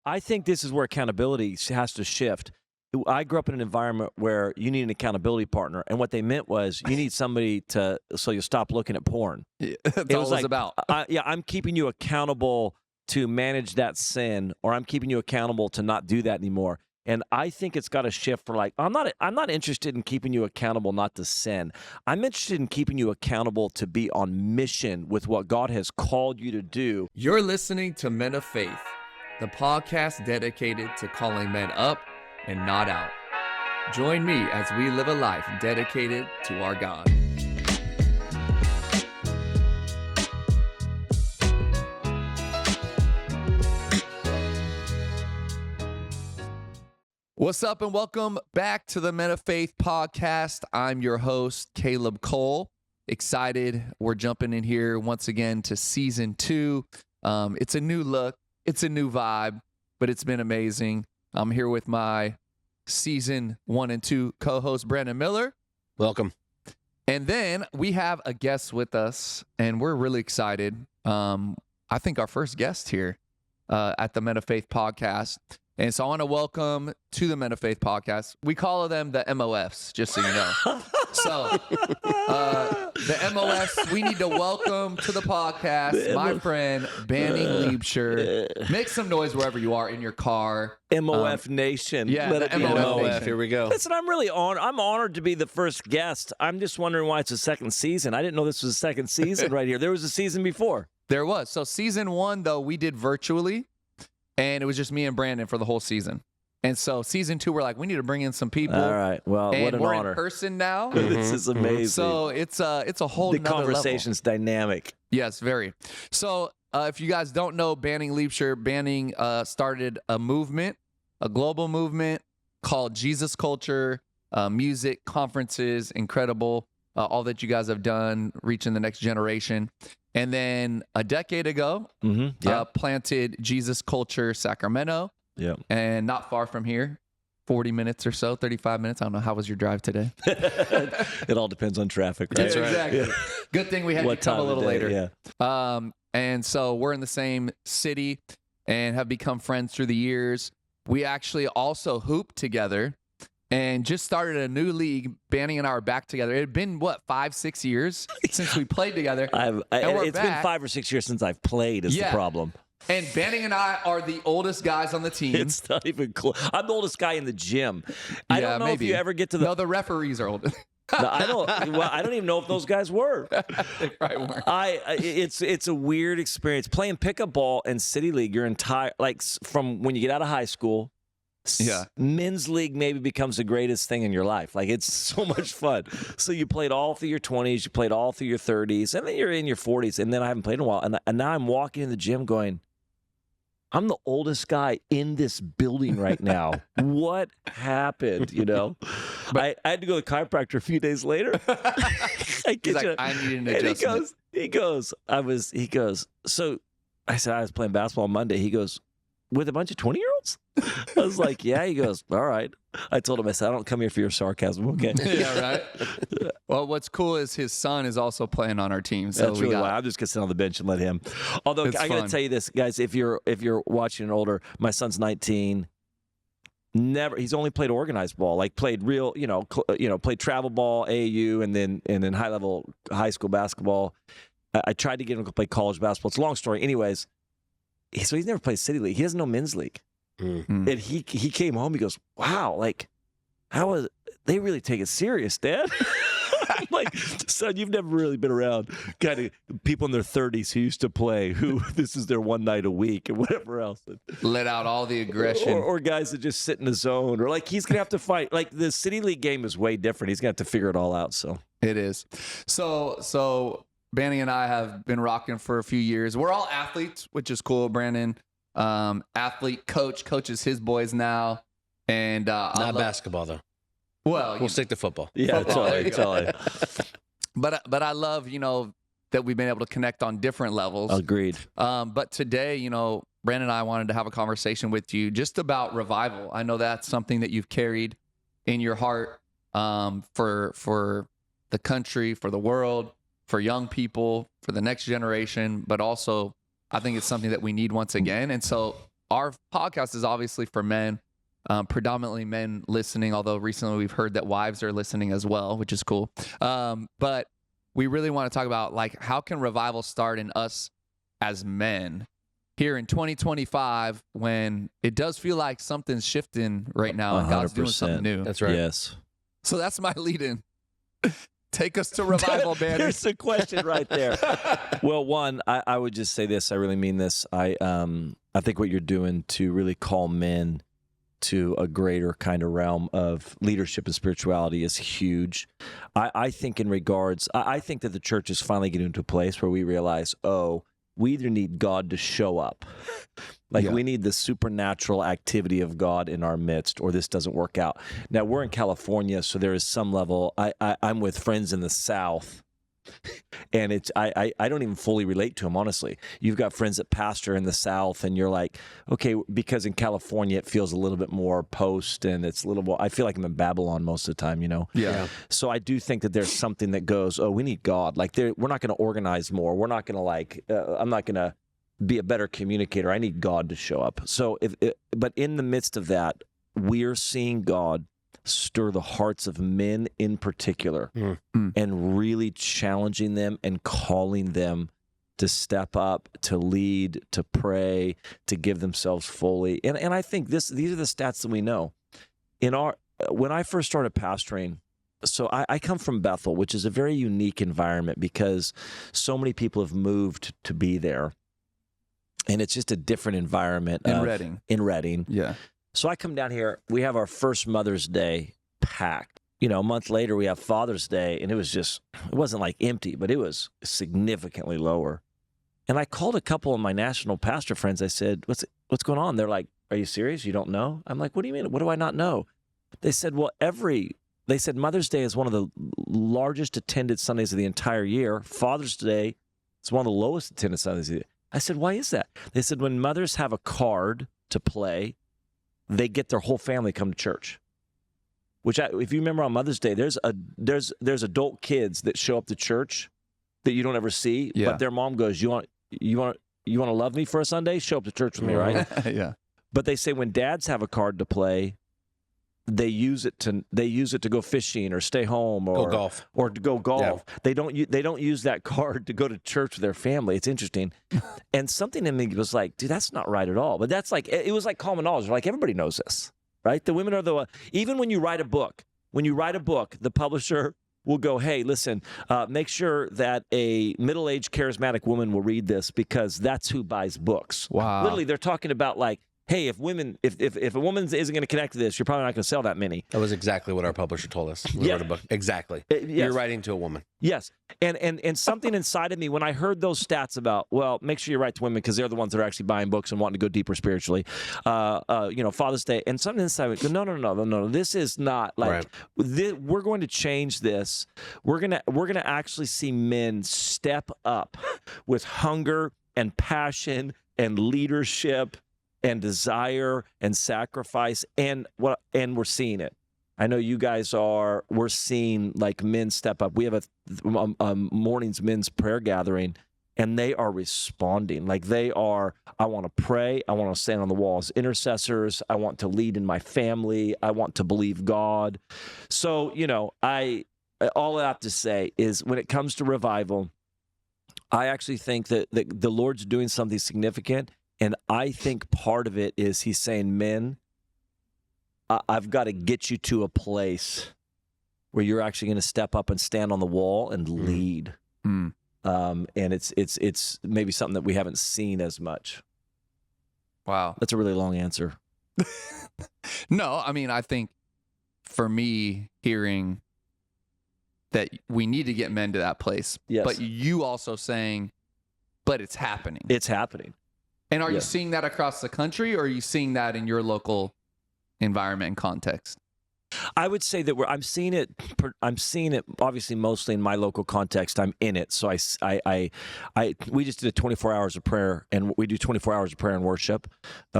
I think this is where accountability has to shift. I grew up in an environment where you need an accountability partner, and what they meant was you need somebody so you stop looking at porn. Yeah, that's all it was about. I'm keeping you accountable to manage that sin, or I'm keeping you accountable to not do that anymore. And I think it's got to shift for I'm not interested in keeping you accountable not to sin. I'm interested in keeping you accountable to be on mission with what God has called you to do. You're listening to Men of Faith, the podcast dedicated to calling men up and not out. Join me as we live a life dedicated to our God. What's up and welcome back to the Men of Faith podcast. I'm your host, Caleb Cole. Excited. We're jumping in here once again to season 2. It's a new look. It's a new vibe, but it's been amazing. I'm here with my season 1 and 2 co-host, Brandon Miller. Welcome. And then we have a guest with us, and we're really excited. I think our first guest here at the Men of Faith podcast. And so I want to welcome to the Men of Faith podcast. We call them the MOFs, just so you know. So the MOFs, we need to welcome to the podcast my friend Banning Liebscher. Make some noise wherever you are in your car. MOF Nation. Yeah, Let the it be MOF known. Nation. Here we go. Listen, I'm really honored. I'm honored to be the first guest. I'm just wondering why it's a second season. I didn't know this was a second season right here. There was a season before. There was. So season 1, though, we did virtually, and it was just me and Brandon for the whole season. And so season 2, we're like, we need to bring in some people. All right. Well, and what an we're honor. in person now. This is amazing. So it's a whole the nother conversation's dynamic. Yes, very. So if you guys don't know Banning Liebscher, Banning started a movement, a global movement called Jesus Culture, music, conferences, incredible, all that you guys have done, reaching the next generation. And then a decade ago, planted Jesus Culture Sacramento. Yeah. And not far from here, 40 minutes or so, 35 minutes. I don't know. How was your drive today? It all depends on traffic, right? That's right. Exactly. Yeah. Good thing we had What you come time a little of day, later. Yeah. And so we're in the same city and have become friends through the years. We actually also hooped together and just started a new league. Banning and I are back together. It had been, 5-6 years since we played together. It's been 5 or 6 years since I've played is the problem. And Banning and I are the oldest guys on the team. It's not even close. I'm the oldest guy in the gym. I don't know if you ever get to the... No, the referees are old. No, I don't even know if those guys were. They probably weren't. It's a weird experience. Playing pickup ball in City League, your entire... from when you get out of high school... Yeah. Men's league maybe becomes the greatest thing in your life. It's so much fun. So you played all through your 20s, you played all through your 30s, and then you're in your 40s, and then I haven't played in a while. And now I'm walking in the gym going, I'm the oldest guy in this building right now. What happened, But I had to go to the chiropractor a few days later. I need an adjustment. He goes, so I said, I was playing basketball on Monday. He goes, with a bunch of 20-year-olds? I was like, yeah. He goes, all right. I told him, I said, I don't come here for your sarcasm, okay? Yeah, right? Well, what's cool is his son is also playing on our team. So that's really why I'm just going to sit on the bench and let him. Although, I got to tell you this, guys, if you're watching and older, my son's 19. He's only played organized ball, played real, played travel ball, AAU, and then high-level high school basketball. I tried to get him to play college basketball. It's a long story. Anyways, so he's never played City League. He doesn't know men's league. Mm-hmm. And he came home. He goes, wow, how is they really take it serious, Dad? I'm like, son, you've never really been around kind of people in their 30s who used to play, who this is their one night a week and whatever else. Let out all the aggression. Or guys that just sit in the zone. Or he's going to have to fight. The City League game is way different. He's going to have to figure it all out. So it is. So Banning and I have been rocking for a few years. We're all athletes, which is cool. Brandon, athlete, coaches his boys now. And not basketball, though. Well, we'll stick to football. Yeah, totally. But I love, that we've been able to connect on different levels. Agreed. But today, Brandon and I wanted to have a conversation with you just about revival. I know that's something that you've carried in your heart for the country, for the world, for young people, for the next generation, but also I think it's something that we need once again. And so our podcast is obviously for men, predominantly men listening, although recently we've heard that wives are listening as well, which is cool. But we really want to talk about, like, how can revival start in us as men here in 2025 when it does feel like something's shifting right now and God's doing something new. That's right. Yes. So that's my lead-in. Take us to revival, man. There's the question right there. Well, one, I would just say this. I really mean this. I think what you're doing to really call men to a greater kind of realm of leadership and spirituality is huge. I think in regards, I think that the church is finally getting to a place where we realize, we either need God to show up, we need the supernatural activity of God in our midst, or this doesn't work out. Now, we're in California, so there is some level. I'm with friends in the South, and it's I don't even fully relate to them, honestly. You've got friends that pastor in the South, and you're like, okay, because in California it feels a little bit more post, and it's a little more, I feel like I'm in Babylon most of the time, Yeah. So I do think that there's something that goes, we need God. Like, we're not going to organize more. We're not going to I'm not going to be a better communicator. I need God to show up. So but in the midst of that, we're seeing God stir the hearts of men in particular and really challenging them and calling them to step up, to lead, to pray, to give themselves fully. And I think these are the stats that we know. When I first started pastoring, so I come from Bethel, which is a very unique environment because so many people have moved to be there. And it's just a different environment. In Redding. Yeah. So I come down here, we have our first Mother's Day packed. A month later we have Father's Day, and it wasn't like empty, but it was significantly lower. And I called a couple of my national pastor friends. I said, what's going on? They're like, are you serious? You don't know? I'm like, what do you mean? What do I not know? They said, they said Mother's Day is one of the largest attended Sundays of the entire year. Father's Day is one of the lowest attended Sundays of the year. I said, why is that? They said, when mothers have a card to play, they get their whole family come to church. Which, if you remember on Mother's Day, there's adult kids that show up to church that you don't ever see, but their mom goes, you want to love me for a Sunday? Show up to church with me, right? Yeah. But they say when dads have a card to play, they use it to go fishing or stay home or go golf. Yeah. They don't use that card to go to church with their family. It's interesting. And something in me was like, dude, that's not right at all. But that's like, it was like common knowledge. Like, everybody knows this, right? The women are even when you write a book, the publisher will go, hey, listen, make sure that a middle-aged charismatic woman will read this because that's who buys books. Wow. Literally, they're talking about like, hey, if a woman isn't going to connect to this, you're probably not going to sell that many. That was exactly what our publisher told us. We wrote a book. Exactly. Yes. You're writing to a woman. Yes. And something inside of me, when I heard those stats about, well, make sure you write to women because they're the ones that are actually buying books and wanting to go deeper spiritually, Father's Day, and something inside me goes, no, this is not like, we're going to change this. We're going to actually see men step up with hunger and passion and leadership and desire and sacrifice, and we're seeing it. I know you guys are. We're seeing like men step up. We have a morning's men's prayer gathering, and they are responding. Like they are, I want to pray. I want to stand on the wall as intercessors. I want to lead in my family. I want to believe God. So, all I have to say is when it comes to revival, I actually think that the Lord's doing something significant. And I think part of it is he's saying, men, I've got to get you to a place where you're actually going to step up and stand on the wall and lead. And it's maybe something that we haven't seen as much. Wow. That's a really long answer. No, I mean, I think for me, hearing that we need to get men to that place, but you also saying, but it's happening. It's happening. And are you seeing that across the country, or are you seeing that in your local environment and context? I would say that I'm seeing it obviously mostly in my local context. I'm in it. So we just did 24 hours of prayer, and we do 24 hours of prayer and worship.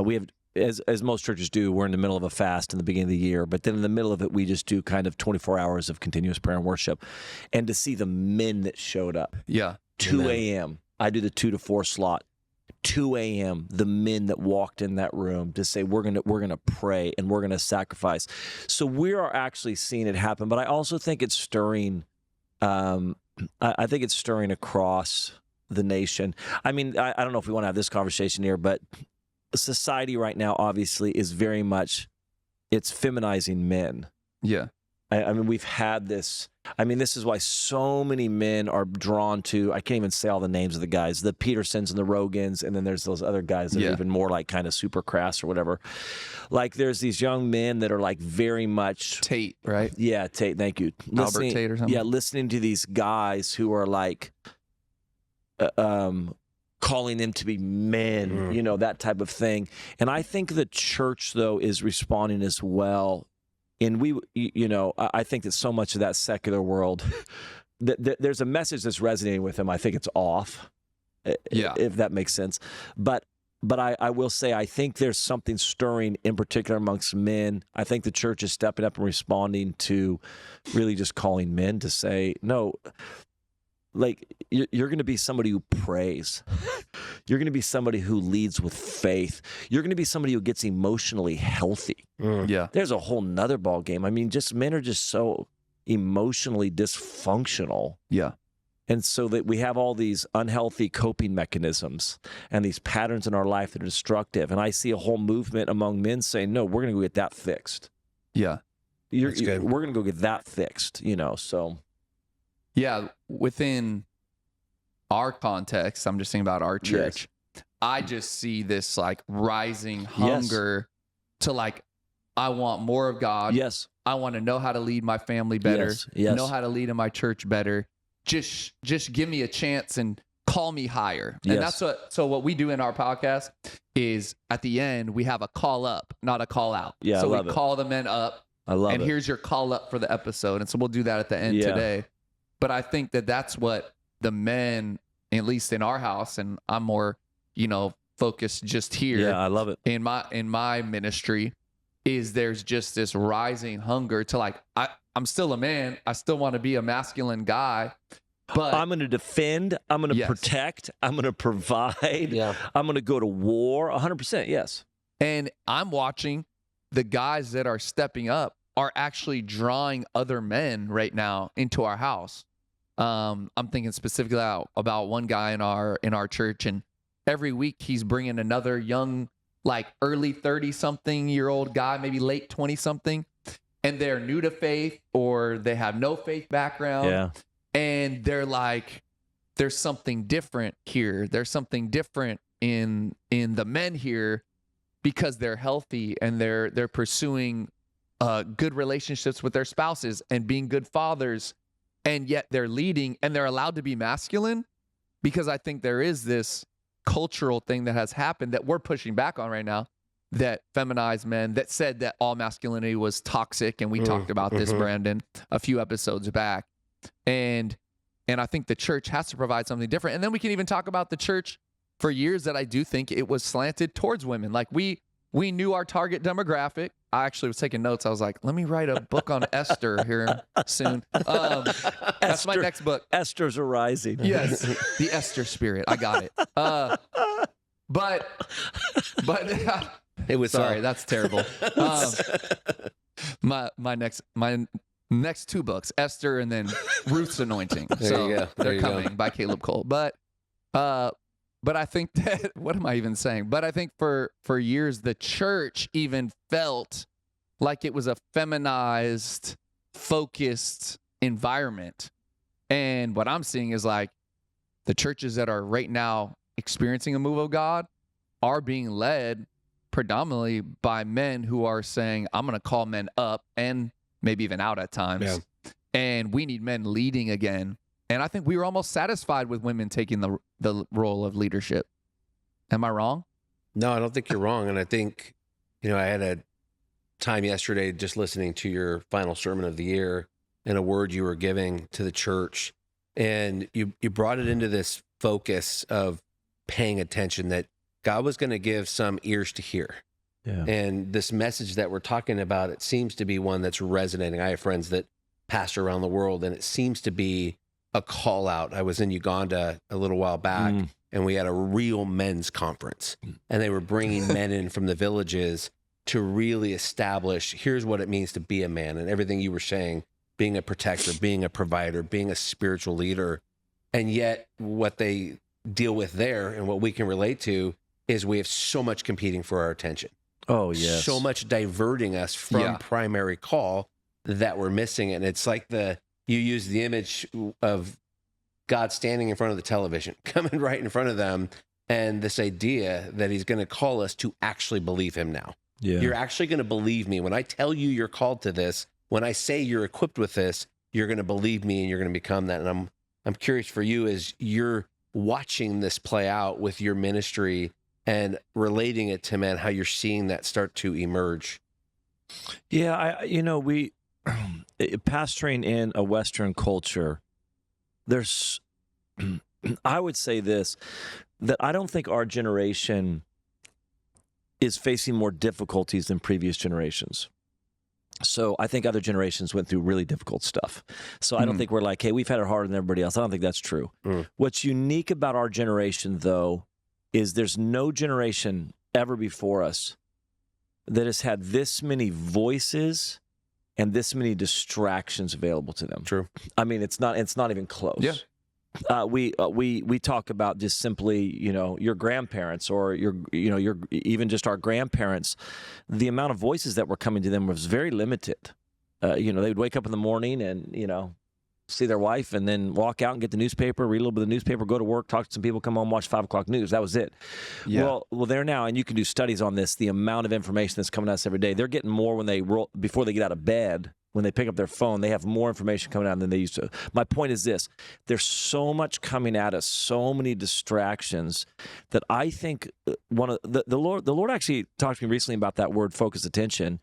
We have, as most churches do, we're in the middle of a fast in the beginning of the year, but then in the middle of it, we just do kind of 24 hours of continuous prayer and worship. And to see the men that showed up. 2 a.m. I do the 2 to 4 slot. 2 a.m., the men that walked in that room to say, we're gonna pray and we're gonna sacrifice. So we are actually seeing it happen. But I also think it's stirring. I think it's stirring across the nation. I mean, I don't know if we want to have this conversation here, but society right now obviously is very much, it's feminizing men. Yeah. I mean, we've had this. I mean, this is why so many men are drawn to, I can't even say all the names of the guys, the Petersons and the Rogans, and then there's those other guys that are even more like kind of super crass or whatever. Like there's these young men that are like very much... Tate, right? Yeah, Tate, thank you. Albert Tate or something? Yeah, listening to these guys who are like... calling them to be men, you know, that type of thing. And I think the church, though, is responding as well. And I think that so much of that secular world, there's a message that's resonating with them. I think it's off, if that makes sense. But I will say, I think there's something stirring in particular amongst men. I think the church is stepping up and responding to really just calling men to say, no, like you're going to be somebody who prays. You're going to be somebody who leads with faith. You're going to be somebody who gets emotionally healthy. Yeah. There's a whole nother ball game. I mean, just men are just so emotionally dysfunctional. Yeah. And so that we have all these unhealthy coping mechanisms and these patterns in our life that are destructive. And I see a whole movement among men saying, no, we're going to go get that fixed. Yeah. We're going to go get that fixed, so... Yeah, within our context, I'm just thinking about our church. Yes. I just see this like rising hunger to like, I want more of God. Yes. I want to know how to lead my family better. Yes. Know how to lead in my church better. Just give me a chance and call me higher. And that's what we do in our podcast is at the end, we have a call up, not a call out. Yeah, so we call the men up. I love it. And here's your call up for the episode. And so we'll do that at the end today. But I think that that's what the men, at least in our house, and I'm more, focused just here. Yeah, I love it. In my ministry, is there's just this rising hunger to like, I'm still a man. I still want to be a masculine guy. But I'm going to defend. I'm going to protect. I'm going to provide. Yeah. I'm going to go to war. 100%. Yes. And I'm watching the guys that are stepping up are actually drawing other men right now into our house. I'm thinking specifically about one guy in our church, and every week he's bringing another young, like early 30-something-year-old guy, maybe late 20-something, and they're new to faith or they have no faith background. Yeah. And they're like, there's something different here. There's something different in the men here because they're healthy and they're pursuing good relationships with their spouses and being good fathers. And yet they're leading and they're allowed to be masculine, because I think there is this cultural thing that has happened that we're pushing back on right now, that feminized men, that said that all masculinity was toxic. And we talked about this, Brandon, a few episodes back. And I think the church has to provide something different. And then we can even talk about the church for years that I do think it was slanted towards women. Like we knew our target demographic. I actually was taking notes. I was like, let me write a book on Esther here soon. That's my next book. Esther's arising. Yes, the Esther spirit. I got it. But it was sorry. That's terrible. My next two books, Esther and then Ruth's Anointing. They're coming by Caleb Cole. But I think that, what am I even saying? But I think for years, the church even felt like it was a feminized, focused environment. And what I'm seeing is like the churches that are right now experiencing a move of God are being led predominantly by men who are saying, I'm going to call men up and maybe even out at times. Yeah. And we need men leading again. And I think we were almost satisfied with women taking the role of leadership. Am I wrong? No, I don't think you're wrong. And I think, I had a time yesterday just listening to your final sermon of the year and a word you were giving to the church. And you brought it into this focus of paying attention, that God was going to give some ears to hear. Yeah. And this message that we're talking about, it seems to be one that's resonating. I have friends that pastor around the world, and it seems to be a call out. I was in Uganda a little while back, and we had a real men's conference, and they were bringing men in from the villages to really establish, here's what it means to be a man, and everything you were saying, being a protector, being a provider, being a spiritual leader. And yet what they deal with there and what we can relate to is we have so much competing for our attention. Oh, yes. So much diverting us from primary call that we're missing it. And it's like you use the image of God standing in front of the television, coming right in front of them, and this idea that he's going to call us to actually believe him now. Yeah. You're actually going to believe me. When I tell you you're called to this, when I say you're equipped with this, you're going to believe me and you're going to become that. And I'm curious for you as you're watching this play out with your ministry and relating it to, man, how you're seeing that start to emerge. Yeah, we pastoring in a Western culture, there's, I would say this, that I don't think our generation is facing more difficulties than previous generations. So I think other generations went through really difficult stuff. So I don't think we're like, hey, we've had it harder than everybody else. I don't think that's true. What's unique about our generation, though, is there's no generation ever before us that has had this many voices and this many distractions available to them. True. I mean, it's not even close. Yeah. We talk about just simply, your grandparents or your even just our grandparents. The amount of voices that were coming to them was very limited. They would wake up in the morning and see their wife and then walk out and get the newspaper, read a little bit of the newspaper, go to work, talk to some people, come home, watch 5 o'clock news. That was it. Yeah. Well, they're now, and you can do studies on this. The amount of information that's coming at us every day. They're getting more before they get out of bed. When they pick up their phone, they have more information coming out than they used to. My point is this: there's so much coming at us, so many distractions that I think one of the Lord actually talked to me recently about that word, focused attention.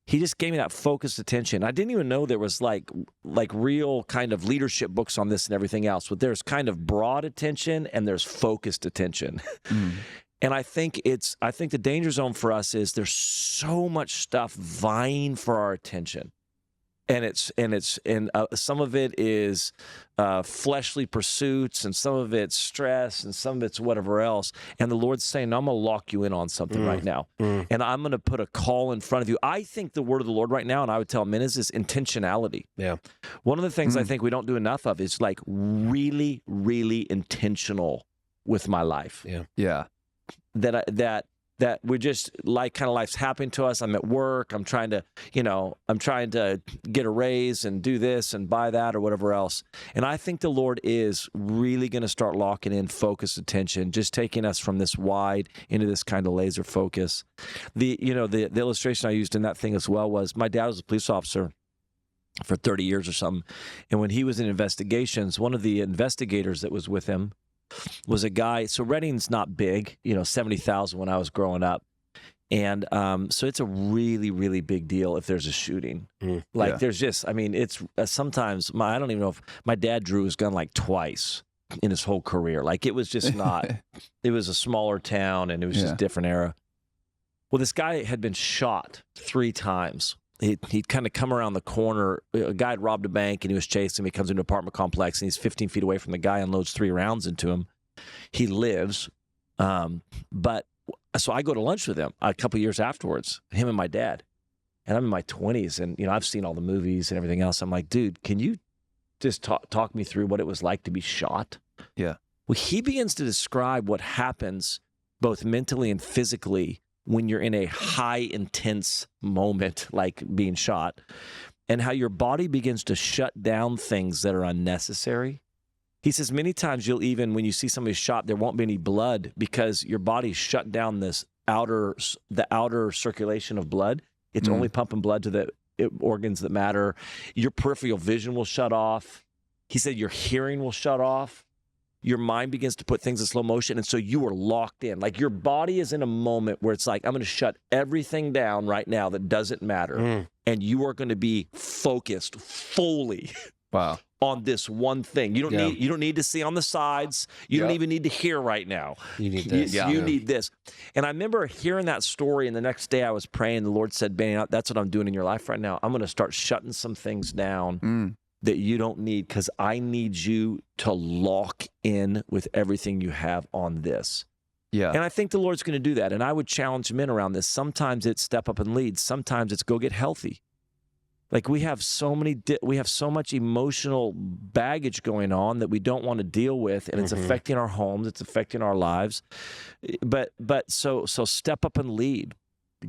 He just gave me that focused attention. I didn't even know there was like real kind of leadership books on this and everything else. But there's kind of broad attention and there's focused attention. And I think the danger zone for us is there's so much stuff vying for our attention. And some of it is fleshly pursuits, and some of it's stress, and some of it's whatever else. And the Lord's saying, I'm going to lock you in on something right now, and I'm going to put a call in front of you. I think the word of the Lord right now, and I would tell men, is this intentionality. Yeah. One of the things I think we don't do enough of is like really, really intentional with my life. Yeah. Yeah. That we're just like kind of life's happening to us. I'm at work. I'm trying to get a raise and do this and buy that or whatever else. And I think the Lord is really going to start locking in focused attention, just taking us from this wide into this kind of laser focus. The illustration I used in that thing as well was my dad was a police officer for 30 years or something. And when he was in investigations, one of the investigators that was with him was a guy. So Redding's not big, 70,000 when I was growing up. And so it's a really, really big deal if there's a shooting. There's just, it's sometimes, I don't even know if my dad drew his gun like twice in his whole career. Like it was just not, it was a smaller town and it was just a different era. Well, this guy had been shot 3 times. He'd kind of come around the corner. A guy had robbed a bank and he was chasing him. He comes into an apartment complex and he's 15 feet away from the guy, unloads 3 rounds into him. He lives. But so I go to lunch with him a couple of years afterwards, him and my dad. And I'm in my 20s and, I've seen all the movies and everything else. I'm like, dude, can you just talk me through what it was like to be shot? Yeah. Well, he begins to describe what happens both mentally and physically when you're in a high intense moment, like being shot, and how your body begins to shut down things that are unnecessary. He says many times when you see somebody shot, there won't be any blood because your body shut down the outer circulation of blood. It's only pumping blood to the organs that matter. Your peripheral vision will shut off. He said your hearing will shut off. Your mind begins to put things in slow motion, and so you are locked in. Like your body is in a moment where it's like, I'm going to shut everything down right now that doesn't matter, and you are going to be focused fully on this one thing. You don't need to see on the sides. You don't even need to hear right now. You need this. You need this. And I remember hearing that story, and the next day I was praying. The Lord said, Banning, that's what I'm doing in your life right now. I'm going to start shutting some things down that you don't need, because I need you to lock in with everything you have on this. Yeah. And I think the Lord's going to do that. And I would challenge men around this. Sometimes it's step up and lead. Sometimes it's go get healthy. Like we have so much emotional baggage going on that we don't want to deal with, and it's affecting our homes, it's affecting our lives. But so step up and lead.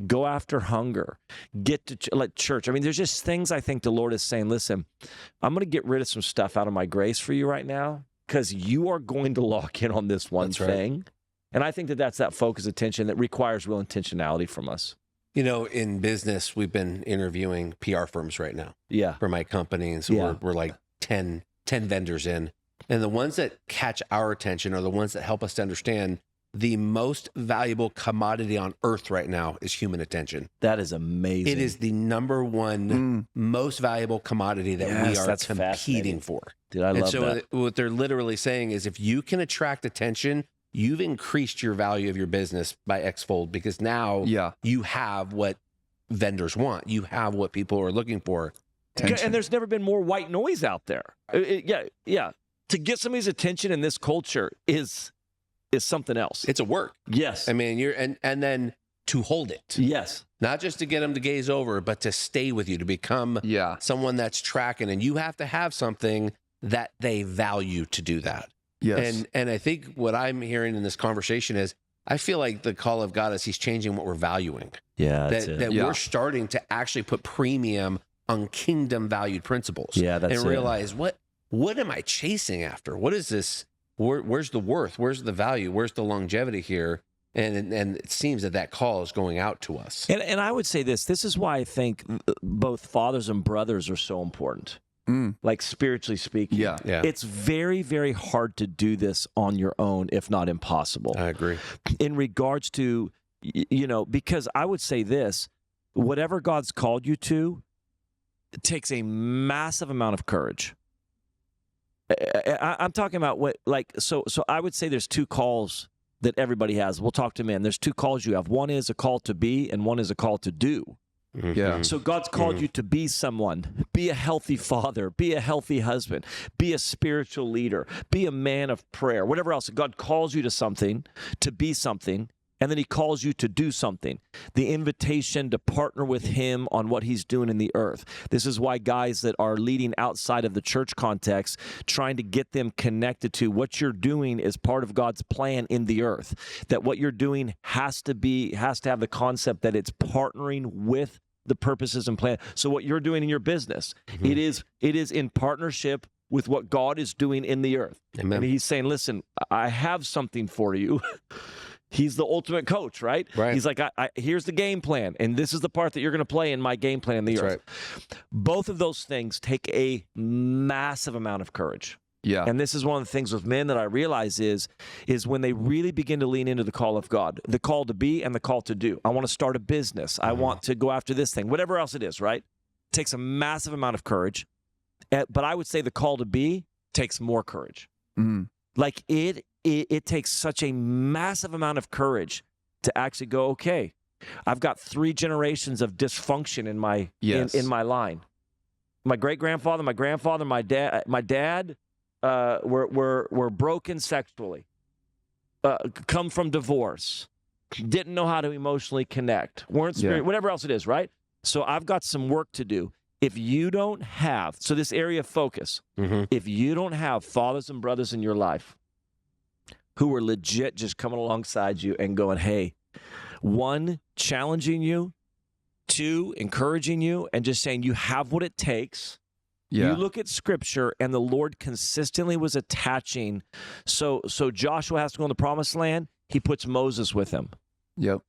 Go after hunger. Get to like church. I mean, there's just things I think the Lord is saying, listen, I'm going to get rid of some stuff out of my grace for you right now because you are going to lock in on this one thing. Right. And I think that's that focused attention that requires real intentionality from us. You know, in business, we've been interviewing PR firms right now for my company. And so we're like 10 vendors in. And the ones that catch our attention are the ones that help us to understand the most valuable commodity on earth right now is human attention. That is amazing. It is the number one most valuable commodity that we are competing for. Dude, I love that. So what they're literally saying is if you can attract attention, you've increased your value of your business by X-fold because now you have what vendors want. You have what people are looking for. Attention. And there's never been more white noise out there. To get somebody's attention in this culture is something else. It's a work. Yes. I mean, and then to hold it. Yes. Not just to get them to gaze over, but to stay with you, to become someone that's tracking. And you have to have something that they value to do that. Yes. And I think what I'm hearing in this conversation is I feel like the call of God is he's changing what we're valuing. Yeah. That we're starting to actually put premium on kingdom valued principles. Yeah, that's and realize what am I chasing after? What is this? Where's the worth? Where's the value? Where's the longevity here? And it seems that call is going out to us. And I would say this is why I think both fathers and brothers are so important. Like spiritually speaking. Yeah. It's very, very hard to do this on your own, if not impossible. I agree. In regards to, because I would say this, whatever God's called you to, it takes a massive amount of courage. I'm talking about so I would say there's two calls that everybody has. We'll talk to men. There's two calls you have. One is a call to be and one is a call to do. Yeah. So God's called you to be someone, be a healthy father, be a healthy husband, be a spiritual leader, be a man of prayer, whatever else. God calls you to something, to be something, and then he calls you to do something. The invitation to partner with him on what he's doing in the earth. This is why guys that are leading outside of the church context, trying to get them connected to what you're doing is part of God's plan in the earth. That what you're doing has to have the concept that it's partnering with the purposes and plan. So what you're doing in your business, it is in partnership with what God is doing in the earth. Amen. And he's saying, listen, I have something for you. He's the ultimate coach, right? He's like, here's the game plan, and this is the part that you're going to play in my game plan in the earth. Right. Both of those things take a massive amount of courage. Yeah. And this is one of the things with men that I realize is when they really begin to lean into the call of God, the call to be and the call to do. I want to start a business. I want to go after this thing, whatever else it is, right? It takes a massive amount of courage. But I would say the call to be takes more courage. Like it takes such a massive amount of courage to actually go, okay, I've got 3 generations of dysfunction in my in my line. My great-grandfather, my grandfather, my dad were broken sexually, come from divorce, didn't know how to emotionally connect, weren't spirit, whatever else it is, right? So I've got some work to do. If you don't have, so this area of focus, if you don't have fathers and brothers in your life who are legit just coming alongside you and going, hey, 1, challenging you, 2, encouraging you, and just saying you have what it takes. You look at Scripture, and the Lord consistently was attaching. So Joshua has to go in the Promised Land. He puts Moses with him. Yep.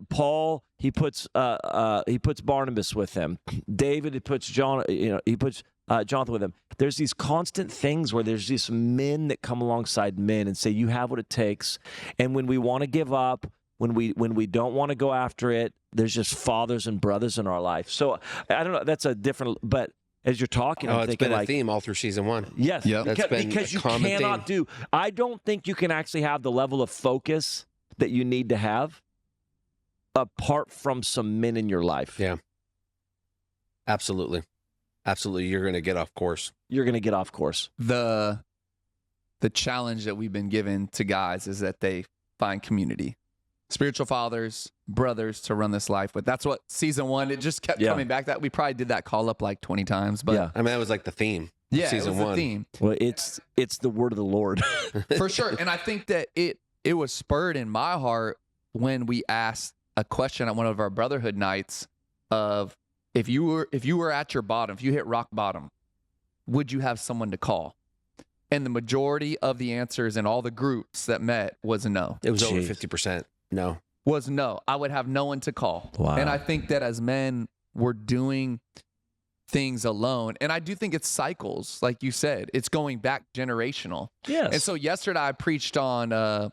Paul, he puts Barnabas with him. David, he puts Jonathan with him. There's these constant things where there's these men that come alongside men and say, you have what it takes. And when we want to give up, when we don't want to go after it, there's just fathers and brothers in our life. So I don't know, that's a different, but as you're talking, I'm thinking been a theme all through season 1. Yes, because you cannot do, I don't think you can actually have the level of focus that you need to have apart from some men in your life. Yeah. Absolutely. You're going to get off course. You're going to get off course. The the challenge that we've been given to guys is that they find community, spiritual fathers, brothers to run this life with. That's what season 1, it just kept coming back. That we probably did that call up like 20 times, but I mean, that was like the theme. Yeah, season it was 1. the theme. Well, it's the word of the Lord. For sure. And I think that it was spurred in my heart when we asked a question at one of our Brotherhood nights of, if you were at your bottom, if you hit rock bottom, would you have someone to call? And the majority of the answers in all the groups that met was no. It was over 50%. No. Was no. I would have no one to call. Wow. And I think that as men, we're doing things alone. And I do think it's cycles, like you said. It's going back generational. Yes. And so yesterday I preached on the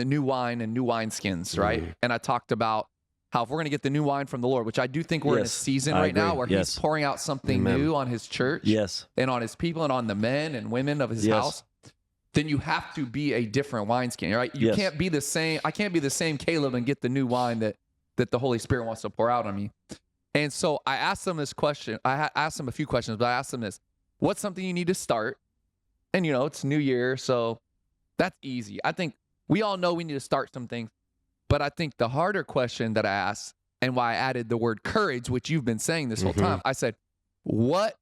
new wine and new wineskins, right? And I talked about how if we're going to get the new wine from the Lord, which I do think we're in a season right now where he's pouring out something new on his church and on his people and on the men and women of his house, then you have to be a different wineskin, right? You can't be the same. I can't be the same Caleb and get the new wine that the Holy Spirit wants to pour out on me. And so I asked them this question. I asked them a few questions, but I asked them this: what's something you need to start? And, it's New Year, so that's easy. I think we all know we need to start some things. But I think the harder question that I asked, and why I added the word courage, which you've been saying this whole time, I said, what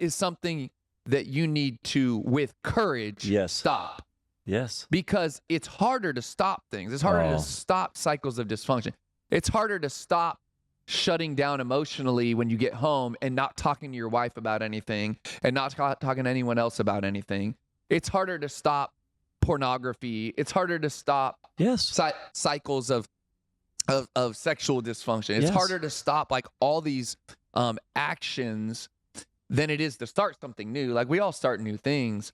is something that you need to, with courage, stop? Yes. Because it's harder to stop things. It's harder to stop cycles of dysfunction. It's harder to stop shutting down emotionally when you get home and not talking to your wife about anything and not talking to anyone else about anything. It's harder to stop pornography. It's harder to stop cycles of sexual dysfunction. It's harder to stop like all these actions than it is to start something new. Like we all start new things.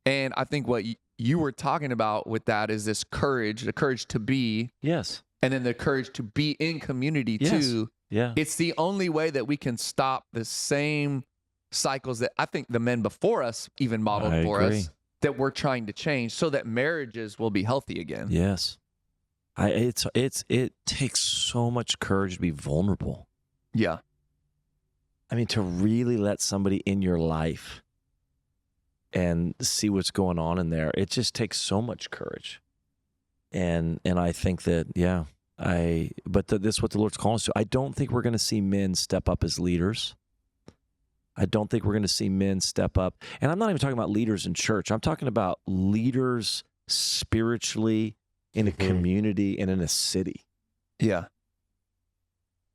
And I think what you were talking about with that is this courage, the courage to be. Yes. And then the courage to be in community too. Yeah. It's the only way that we can stop the same cycles that I think the men before us even modeled for us, that we're trying to change so that marriages will be healthy again. Yes. It takes so much courage to be vulnerable. Yeah. I mean, to really let somebody in your life and see what's going on in there, it just takes so much courage. And I think that, this is what the Lord's calling us to. I don't think we're going to see men step up as leaders. I don't think we're going to see men step up. And I'm not even talking about leaders in church. I'm talking about leaders spiritually in a community and in a city. Yeah.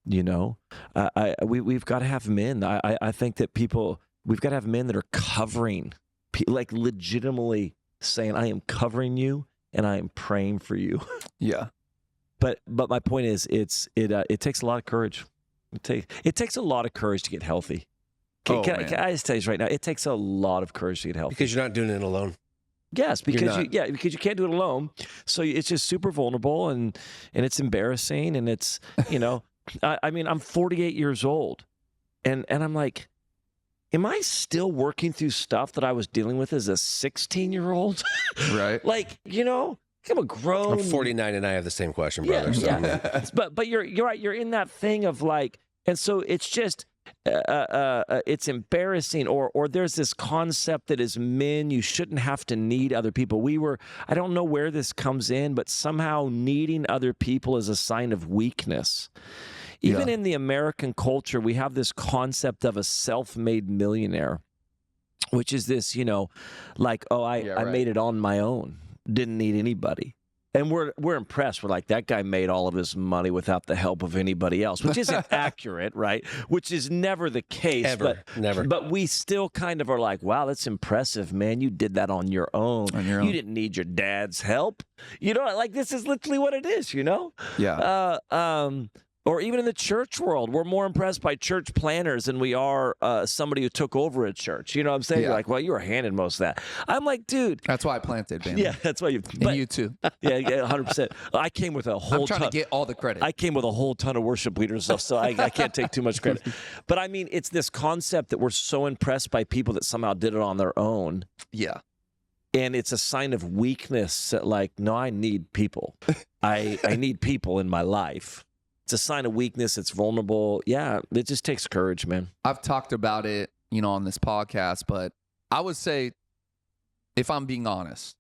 We've got to have men. I think that we've got to have men that are covering, like legitimately saying, I am covering you and I am praying for you. Yeah. But my point is, it takes a lot of courage. It takes a lot of courage to get healthy. Can I just tell you right now, it takes a lot of courage to get healthy. Because you're not doing it alone. Yes, because you can't do it alone. So it's just super vulnerable and it's embarrassing and it's, I mean, I'm 48 years old and I'm like, am I still working through stuff that I was dealing with as a 16-year-old? Right. Like, I'm a grown. I'm 49 and I have the same question, brother. Yeah. But you're right. You're in that thing of like, and so it's just, it's embarrassing, or there's this concept that as men, you shouldn't have to need other people. I don't know where this comes in, but somehow needing other people is a sign of weakness. Even in the American culture, we have this concept of a self-made millionaire, which is this, like, I made it on my own, didn't need anybody. And we're impressed. We're like, that guy made all of his money without the help of anybody else, which isn't accurate, right? Which is never the case. Ever, never. But we still kind of are like, wow, that's impressive, man. You did that on your own. You didn't need your dad's help. Like this is literally what it is, Yeah. Or even in the church world, we're more impressed by church planners than we are somebody who took over a church. You know what I'm saying? Yeah. You're like, well, you were handed most of that. I'm like, dude. That's why I planted, man. Yeah, that's why you. And you too. Yeah, 100%. I came with a whole. I'm trying to get all the credit. I came with a whole ton of worship leaders stuff, so I can't take too much credit. But I mean, it's this concept that we're so impressed by people that somehow did it on their own. Yeah. And it's a sign of weakness that, like, no, I need people. I need people in my life. It's a sign of weakness. It's vulnerable. Yeah, it just takes courage, man. I've talked about it, on this podcast, but I would say if I'm being honest,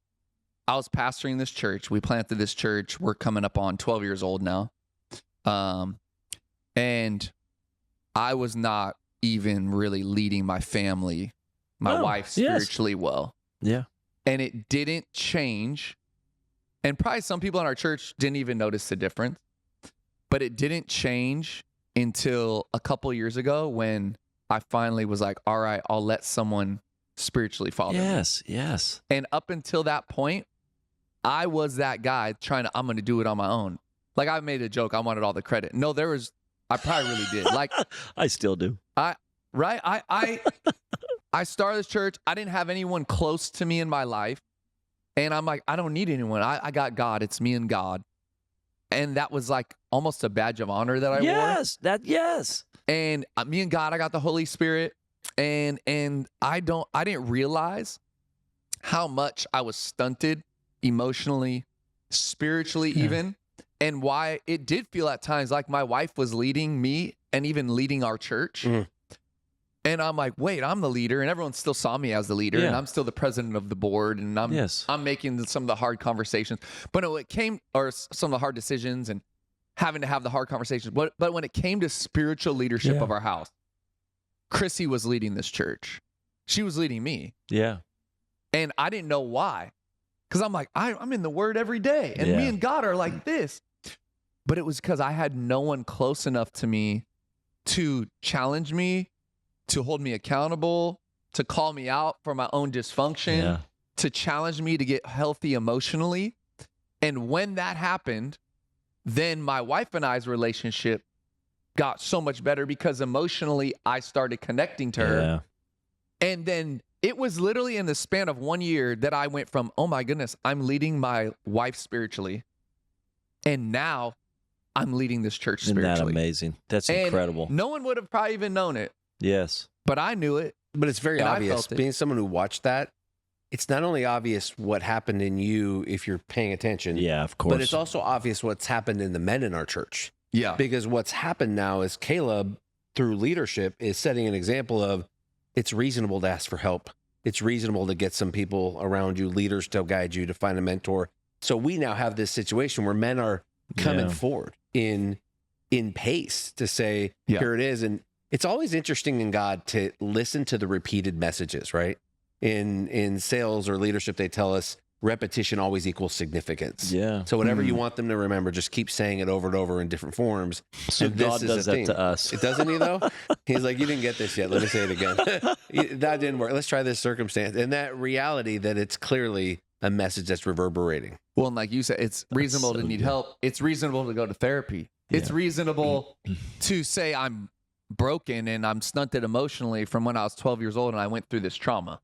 I was pastoring this church. We planted this church. We're coming up on 12 years old now. And I was not even really leading my family, my wife spiritually well. Yeah. And it didn't change. And probably some people in our church didn't even notice the difference. But it didn't change until a couple years ago when I finally was like, all right, I'll let someone spiritually father me. Yes. And up until that point, I was that guy I'm going to do it on my own. Like, I made a joke. I wanted all the credit. No, I probably really did. Like, I still do. I started this church. I didn't have anyone close to me in my life. And I'm like, I don't need anyone. I got God. It's me and God. And that was like almost a badge of honor that I wore. Yes. And me and God, I got the Holy Spirit. And I didn't realize how much I was stunted emotionally, spiritually even, and why it did feel at times like my wife was leading me and even leading our church. Mm. And I'm like, wait, I'm the leader, and everyone still saw me as the leader, and I'm still the president of the board, and I'm making some of the hard conversations. But some of the hard decisions and having to have the hard conversations. But when it came to spiritual leadership of our house, Chrissy was leading this church. She was leading me. Yeah. And I didn't know why. Because I'm like, I'm in the Word every day. And me and God are like this. But it was because I had no one close enough to me to challenge me, to hold me accountable, to call me out for my own dysfunction, to challenge me to get healthy emotionally. And when that happened, then my wife and I's relationship got so much better because emotionally I started connecting to her. And then it was literally in the span of 1 year that I went from, oh my goodness, I'm leading my wife spiritually. And now I'm leading this church spiritually. Isn't that amazing? That's incredible. No one would have probably even known it. Yes. But I knew it. But it's very obvious. Being someone who watched that, it's not only obvious what happened in you if you're paying attention. Yeah, of course. But it's also obvious what's happened in the men in our church. Yeah. Because what's happened now is Caleb, through leadership, is setting an example of it's reasonable to ask for help. It's reasonable to get some people around you, leaders to guide you, to find a mentor. So we now have this situation where men are coming forward in pace to say, here it is. And it's always interesting in God to listen to the repeated messages, right? In sales or leadership, they tell us repetition always equals significance. Yeah. So whatever you want them to remember, just keep saying it over and over in different forms. So God does that to us. Doesn't he though? He's like, you didn't get this yet. Let me say it again. That didn't work. Let's try this circumstance. And that reality that it's clearly a message that's reverberating. Well, and like you said, it's reasonable to need help. It's reasonable to go to therapy. Yeah. It's reasonable to say I'm broken and I'm stunted emotionally from when I was 12 years old and I went through this trauma,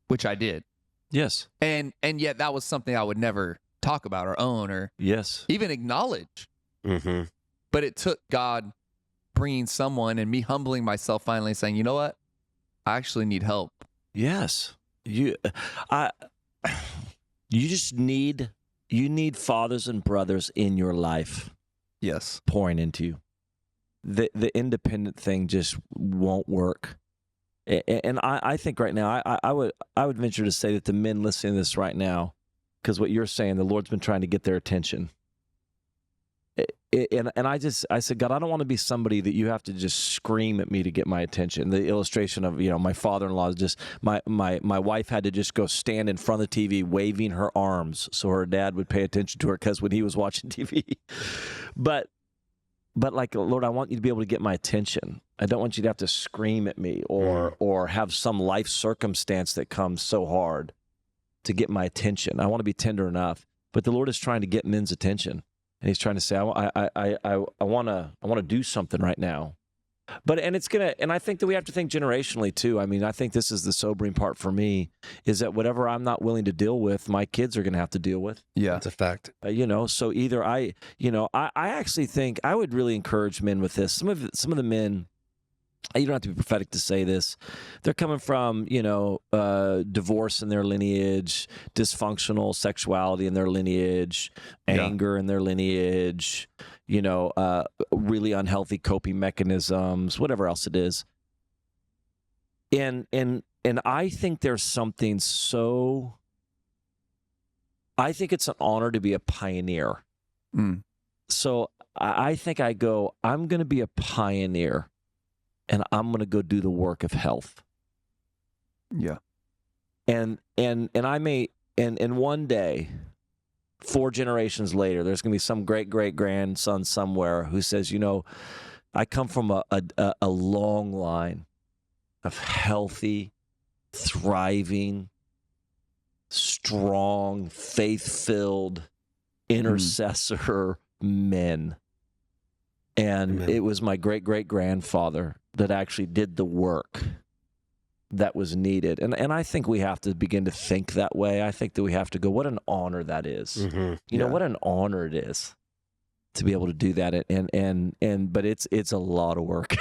which I did. Yes. And yet that was something I would never talk about or own or even acknowledge. Mm-hmm. But it took God bringing someone and me humbling myself finally saying, you know what? I actually need help. Yes. You just need fathers and brothers in your life. Yes. Pouring into you. The independent thing just won't work. And I think right now, I would venture to say that the men listening to this right now, because what you're saying, the Lord's been trying to get their attention. And I said, God, I don't want to be somebody that you have to just scream at me to get my attention. The illustration of, my father-in-law is just, my wife had to just go stand in front of the TV waving her arms so her dad would pay attention to her because when he was watching TV. But like, Lord, I want you to be able to get my attention. I don't want you to have to scream at me or have some life circumstance that comes so hard to get my attention. I want to be tender enough. But the Lord is trying to get men's attention. And he's trying to say, I want to do something right now. And I think that we have to think generationally too. I mean, I think this is the sobering part for me, is that whatever I'm not willing to deal with, my kids are going to have to deal with. Yeah, that's a fact. So either I actually think I would really encourage men with this. Some of the men, you don't have to be prophetic to say this. They're coming from, divorce in their lineage, dysfunctional sexuality in their lineage, anger in their lineage, really unhealthy coping mechanisms, whatever else it is. And I think there's something so I think it's an honor to be a pioneer. Mm. So I think I go, I'm going to be a pioneer, and I'm going to go do the work of health. Yeah. And I may, and one day, 4 generations later, there's going to be some great-great-grandson somewhere who says, I come from a long line of healthy, thriving, strong, faith-filled intercessor men. And Amen. It was my great-great-grandfather that actually did the work that was needed. And I think we have to begin to think that way. I think that we have to go, what an honor that is. Mm-hmm. You know, what an honor it is to be able to do that. But it's a lot of work.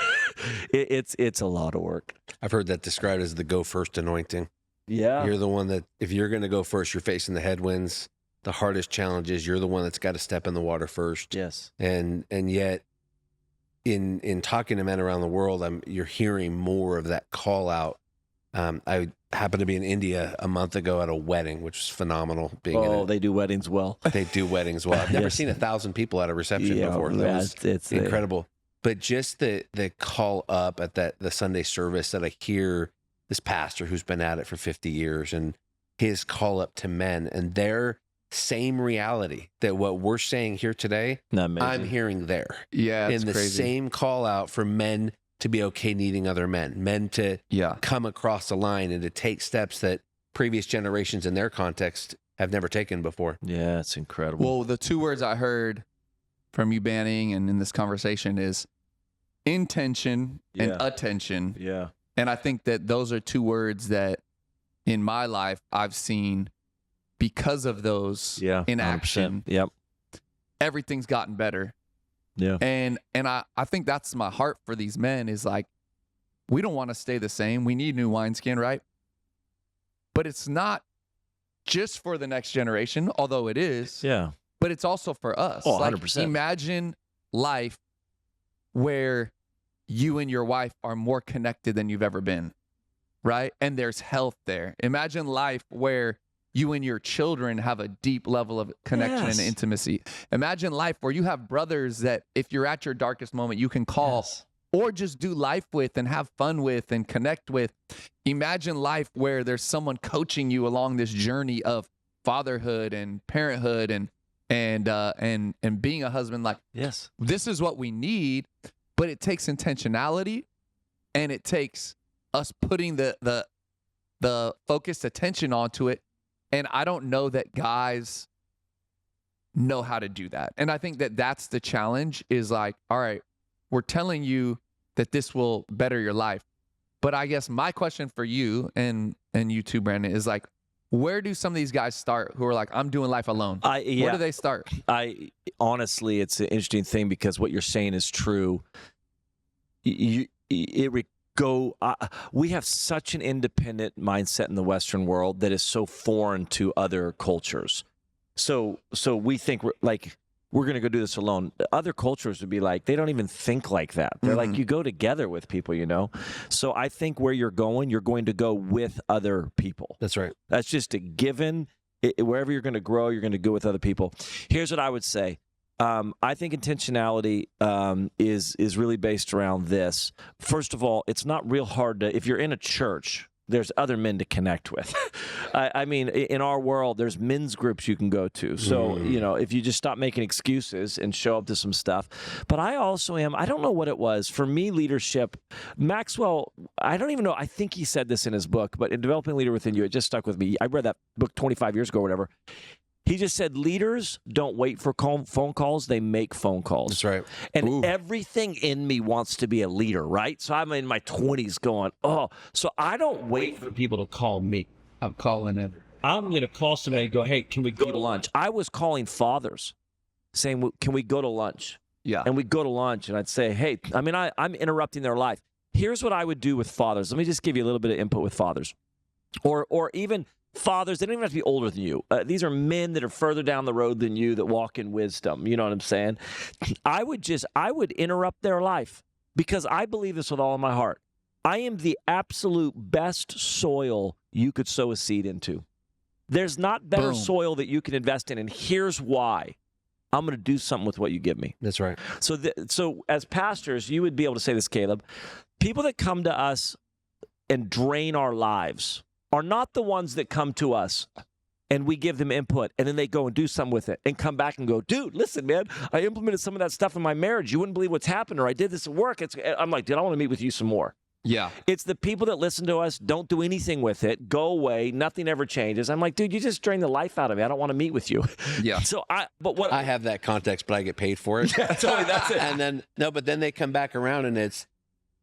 It's a lot of work. I've heard that described as the go first anointing. Yeah. You're the one that, if you're going to go first, you're facing the headwinds, the hardest challenges. You're the one that's got to step in the water first. Yes. And yet in talking to men around the world, you're hearing more of that call out. I happened to be in India a month ago at a wedding, which was phenomenal. They do weddings well. They do weddings well. I've never seen 1,000 people at a reception before. That was it's incredible. But just the call up at the Sunday service that I hear this pastor who's been at it for 50 years and his call up to men and their same reality that what we're saying here today, I'm hearing there. Yeah, it's in the crazy. Same call out for men to be okay needing other men to come across the line and to take steps that previous generations in their context have never taken before. Yeah, it's incredible. Well, the 2 words I heard from you, Banning, and in this conversation is intention and attention. Yeah. And I think that those are 2 words that in my life I've seen because of those in action. 100%. Yep. Everything's gotten better. Yeah. And I think that's my heart for these men is like, we don't want to stay the same. We need new wineskin, right? But it's not just for the next generation, although it is. Yeah. But it's also for us. Oh, 100%. Like, imagine life where you and your wife are more connected than you've ever been, right? And there's health there. Imagine life where you and your children have a deep level of connection and intimacy. Imagine life where you have brothers that if you're at your darkest moment, you can call or just do life with and have fun with and connect with. Imagine life where there's someone coaching you along this journey of fatherhood and parenthood and being a husband. Like, this is what we need, but it takes intentionality and it takes us putting the focused attention onto it. And I don't know that guys know how to do that. And I think that that's the challenge is like, all right, we're telling you that this will better your life. But I guess my question for you and you too, Brandon, is like, where do some of these guys start who are like, I'm doing life alone? Where do they start? Honestly, it's an interesting thing because what you're saying is true. We have such an independent mindset in the Western world that is so foreign to other cultures. So we think we're going to go do this alone. Other cultures would be like, they don't even think like that. They're like, you go together with people, So I think where you're going to go with other people. That's right. That's just a given. Wherever you're going to grow, you're going to go with other people. Here's what I would say. I think intentionality is really based around this. First of all, it's not real hard if you're in a church, there's other men to connect with. I mean, in our world, there's men's groups you can go to. So, if you just stop making excuses and show up to some stuff. But I also I don't know what it was. For me, leadership, Maxwell, I don't even know. I think he said this in his book, but in Developing a Leader Within You, it just stuck with me. I read that book 25 years ago or whatever. He just said, leaders don't wait for phone calls. They make phone calls. That's right. And everything in me wants to be a leader, right? So I'm in my 20s going, so I don't wait for people to call me. I'm calling in. I'm going to call somebody and go, hey, can we go to lunch? I was calling fathers saying, can we go to lunch? Yeah. And we'd go to lunch and I'd say, hey, I'm interrupting their life. Here's what I would do with fathers. Let me just give you a little bit of input with fathers. Or even fathers, they don't even have to be older than you. These are men that are further down the road than you that walk in wisdom. You know what I'm saying? I would interrupt their life because I believe this with all of my heart. I am the absolute best soil you could sow a seed into. There's not better Boom. soil that you can invest in, and here's why. I'm going to do something with what you give me. That's right. So as pastors, you would be able to say this, Caleb. People that come to us and drain our lives are not the ones that come to us and we give them input, and then they go and do something with it and come back and go, dude, listen, man, I implemented some of that stuff in my marriage. You wouldn't believe what's happened, or I did this at work. I'm like, dude, I want to meet with you some more. Yeah. It's the people that listen to us, don't do anything with it, go away, nothing ever changes. I'm like, dude, you just drained the life out of me. I don't want to meet with you. Yeah. So I have that context, but I get paid for it. Totally, that's it. And then but then they come back around and it's,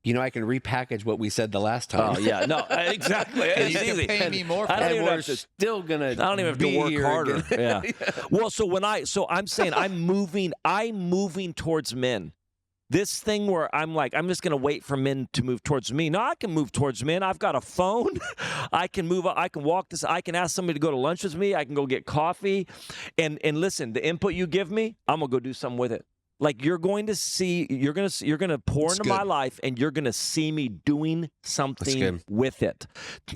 I can repackage what we said the last time. Oh yeah, no, exactly. And It's you easy. can pay me more for I don't it. even we're have to, still gonna. I don't even have to work harder. Yeah. Well, so I'm saying I'm moving towards men. This thing where I'm like, I'm just going to wait for men to move towards me. No, I can move towards men. I've got a phone. I can move. I can walk this. I can ask somebody to go to lunch with me. I can go get coffee. And listen, the input you give me, I'm going to go do something with it. Like you're going to see, you're going to pour into my life, and you're going to see me doing something with it.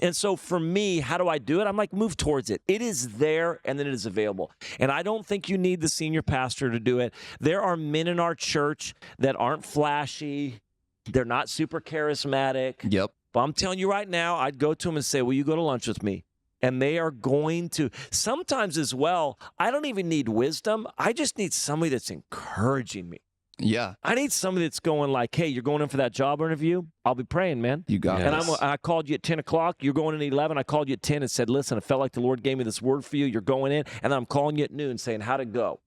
And so for me, how do I do it? I'm like, move towards it. It is there, and then it is available. And I don't think you need the senior pastor to do it. There are men in our church that aren't flashy. They're not super charismatic. Yep. But I'm telling you right now, I'd go to them and say, will you go to lunch with me? And they are going to, sometimes as well, I don't even need wisdom. I just need somebody that's encouraging me. Yeah. I need somebody that's going like, hey, you're going in for that job interview? I'll be praying, man. You got it. And I called you at 10 o'clock. You're going in at 11. I called you at 10 and said, listen, I felt like the Lord gave me this word for you. You're going in. And then I'm calling you at noon saying, how'd it go?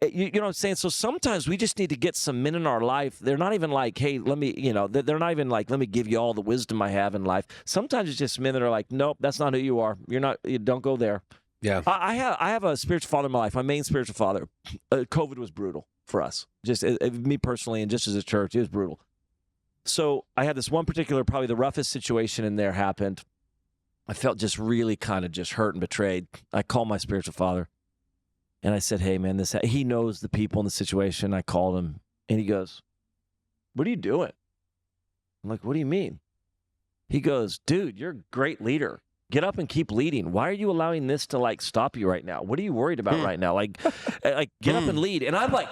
You know what I'm saying? So sometimes we just need to get some men in our life. They're not even like, hey, let me, they're not even like, let me give you all the wisdom I have in life. Sometimes it's just men that are like, nope, that's not who you are. You don't go there. Yeah. I have a spiritual father in my life, my main spiritual father. COVID was brutal for us. Just me personally and just as a church, it was brutal. So I had this one particular, probably the roughest situation in there happened. I felt just really kind of just hurt and betrayed. I called my spiritual father. And I said, hey, man, he knows the people in the situation. I called him, and he goes, what are you doing? I'm like, what do you mean? He goes, dude, you're a great leader. Get up and keep leading. Why are you allowing this to, like, stop you right now? What are you worried about right now? Like get up and lead. And I'm like,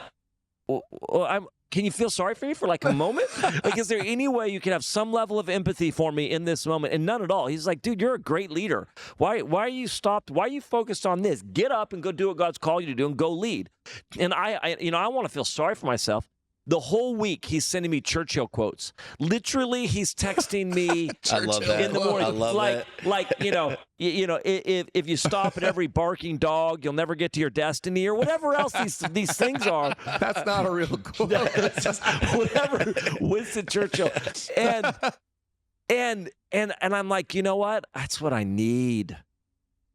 can you feel sorry for me for like a moment? Like, is there any way you can have some level of empathy for me in this moment? And none at all. He's like, dude, you're a great leader. Why are you stopped? Why are you focused on this? Get up and go do what God's called you to do and go lead. And I want to feel sorry for myself. The whole week, he's sending me Churchill quotes. Literally, he's texting me I love that. in the morning. I love that. If you stop at every barking dog, you'll never get to your destiny, or whatever else these things are. That's not a real quote. It's just whatever Winston Churchill. And I'm like, you know what? That's what I need.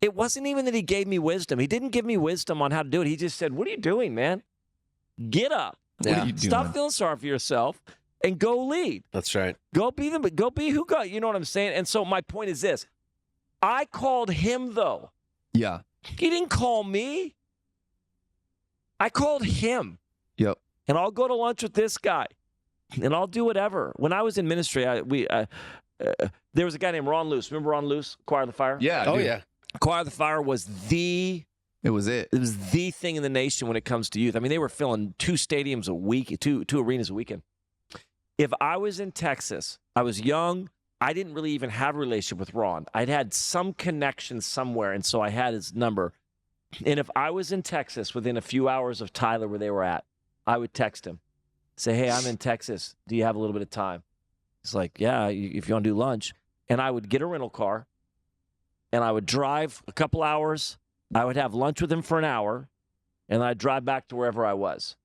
It wasn't even that he gave me wisdom. He didn't give me wisdom on how to do it. He just said, what are you doing, man? Get up. What are you doing? Stop feeling sorry for yourself and go lead. That's right. Go be them, but go be who God. You know what I'm saying? And so my point is this. I called him, though. Yeah. He didn't call me. I called him. Yep. And I'll go to lunch with this guy. And I'll do whatever. When I was in ministry, there was a guy named Ron Luce. Remember Ron Luce, Choir of the Fire? Yeah. Oh, dude. yeah. Choir of the Fire was It was it. It was the thing in the nation when it comes to youth. I mean, they were filling 2 stadiums a week, two arenas a weekend. If I was in Texas, I was young. I didn't really even have a relationship with Ron. I'd had some connection somewhere, and so I had his number. And if I was in Texas within a few hours of Tyler where they were at, I would text him, say, hey, I'm in Texas. Do you have a little bit of time? He's like, yeah, if you want to do lunch. And I would get a rental car, and I would drive a couple hours. I would have lunch with him for an hour, and I'd drive back to wherever I was.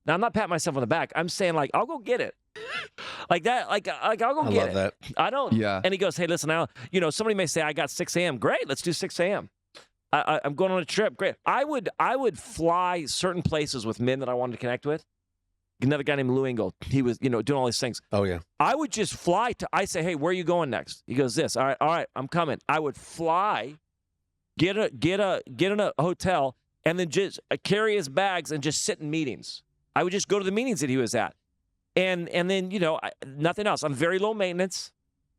Now, I'm not patting myself on the back. I'm saying, like, I'll go get it. Like that, like I'll go get it. I love that. I don't. Yeah. And he goes, hey, listen, now, somebody may say, I got 6 a.m. Great, let's do 6 a.m. I'm going on a trip. Great. I would fly certain places with men that I wanted to connect with. Another guy named Lou Engle. He was, doing all these things. Oh, yeah. I would just fly I say, hey, where are you going next? He goes, this. All right, I'm coming. I would fly, get in a hotel, and then just carry his bags and just sit in meetings. I would just go to the meetings that he was at. And then, nothing else. I'm very low maintenance.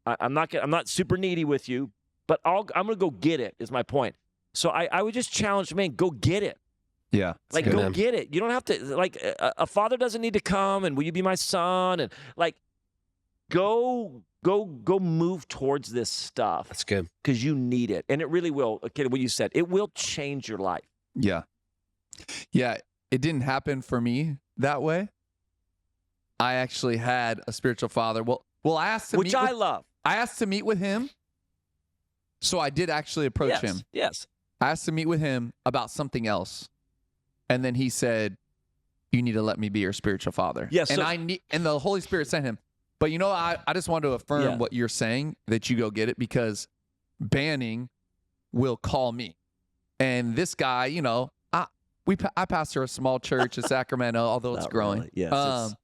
I'm not super needy with you, but I'm going to go get it, is my point. So I would just challenge, man, go get it. Yeah. Like, go get it. You don't have to, like, a father doesn't need to come and will you be my son? And like, go move towards this stuff. That's good. Because you need it. And it really will. Okay, what you said, it will change your life. Yeah. Yeah. It didn't happen for me that way. I actually had a spiritual father. Well, I asked to Which I love. I asked to meet with him. So I did actually approach him. Yes. I asked to meet with him about something else. And then he said, you need to let me be your spiritual father. Yes. And and the Holy Spirit sent him. But you know, I just wanted to affirm what you're saying, that you go get it, because Banning will call me. And this guy, you know, I pastor a small church in Sacramento, although it's growing. Really. Yes.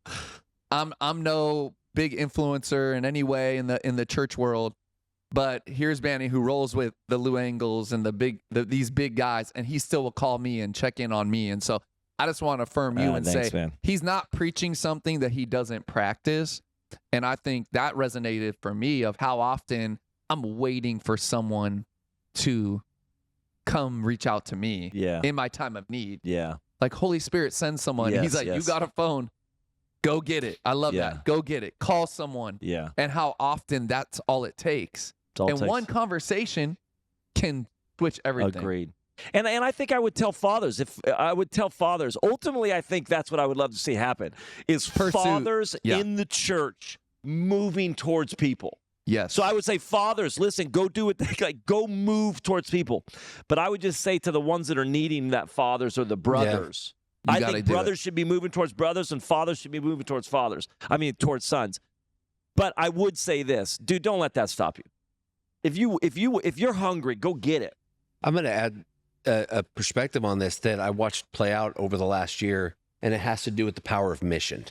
I'm no big influencer in any way in the church world, but here's Banning, who rolls with the Lou Angles and these big guys, and he still will call me and check in on me. And so I just want to affirm you and say, man. He's not preaching something that he doesn't practice. And I think that resonated for me, of how often I'm waiting for someone to come reach out to me in my time of need. Yeah. Like, Holy Spirit sends someone. Yes, he's like, you got a phone. Go get it. I love that. Go get it. Call someone. Yeah. And how often that's all it takes. One conversation can switch everything. Agreed. And I think I would tell fathers, ultimately I think that's what I would love to see happen, is fathers in the church moving towards people. Yes. So I would say, fathers, listen, go do it. Like, go move towards people. But I would just say to the ones that are needing that, fathers or the brothers, I think brothers should be moving towards brothers and fathers should be moving towards towards sons. But I would say this, dude, don't let that stop you. If you're hungry, go get it. I'm going to add a perspective on this that I watched play out over the last year, and it has to do with the power of mission.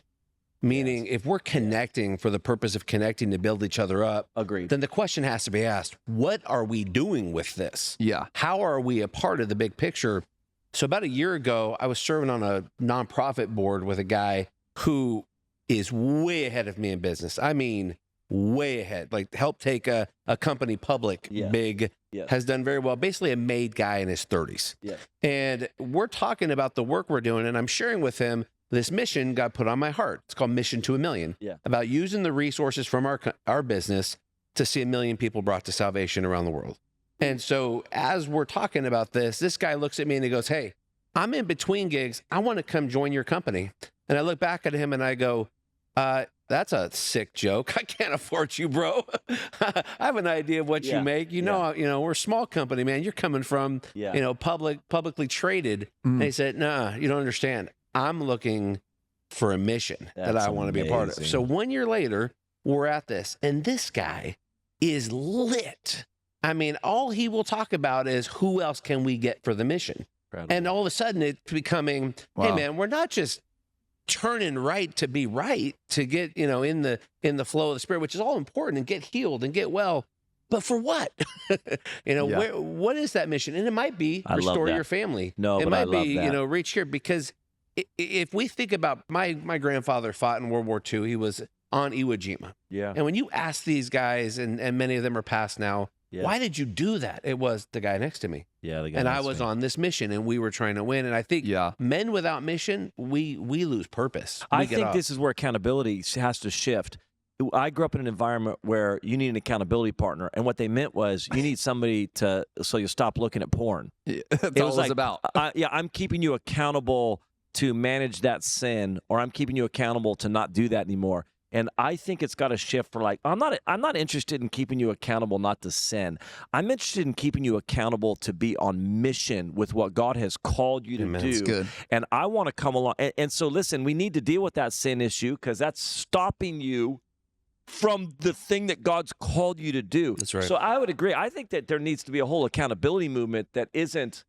Meaning, if we're connecting for the purpose of connecting to build each other up, agreed, then the question has to be asked, what are we doing with this? Yeah. How are we a part of the big picture? So about a year ago, I was serving on a nonprofit board with a guy who is way ahead of me in business. I mean, way ahead. Like, helped take a company public, big, has done very well. Basically a made guy in his 30s. Yeah. And we're talking about the work we're doing, and I'm sharing with him this mission God put on my heart. It's called Mission to 1 Million. Yeah. About using the resources from our business to see 1 million people brought to salvation around the world. And so as we're talking about this guy looks at me and he goes, hey, I'm in between gigs. I want to come join your company. And I look back at him and I go, that's a sick joke. I can't afford you, bro. I have an idea of what you make. You know, we're a small company, man. You're coming from, publicly traded. And he said, nah, you don't understand. I'm looking for a mission that I want to be a part of. So 1 year later, we're at this, and this guy is lit. I mean, all he will talk about is who else can we get for the mission. Incredible. And all of a sudden it's becoming, hey man, we're not just turning right to be right, to get, in the flow of the Spirit, which is all important, and get healed and get well. But for what? What is that mission? And it might be restore your family. No, it but might I love be, that. Reach here, because if we think about my grandfather fought in World War II, he was on Iwo Jima. Yeah. And when you ask these guys, and many of them are passed now, why did you do that? It was the guy next to me. Yeah, the guy and next I was to me. on this mission, and we were trying to win. And I think men without mission, we lose purpose. I think this is where accountability has to shift. I grew up in an environment where you need an accountability partner, and what they meant was you need somebody so you stop looking at porn. That's all it was about. I'm keeping you accountable to manage that sin, or I'm keeping you accountable to not do that anymore. And I think it's got to shift for I'm not interested in keeping you accountable not to sin. I'm interested in keeping you accountable to be on mission with what God has called you to do. That's good. And I want to come along. And so listen, we need to deal with that sin issue, because that's stopping you from the thing that God's called you to do. That's right. So I would agree. I think that there needs to be a whole accountability movement that isn't,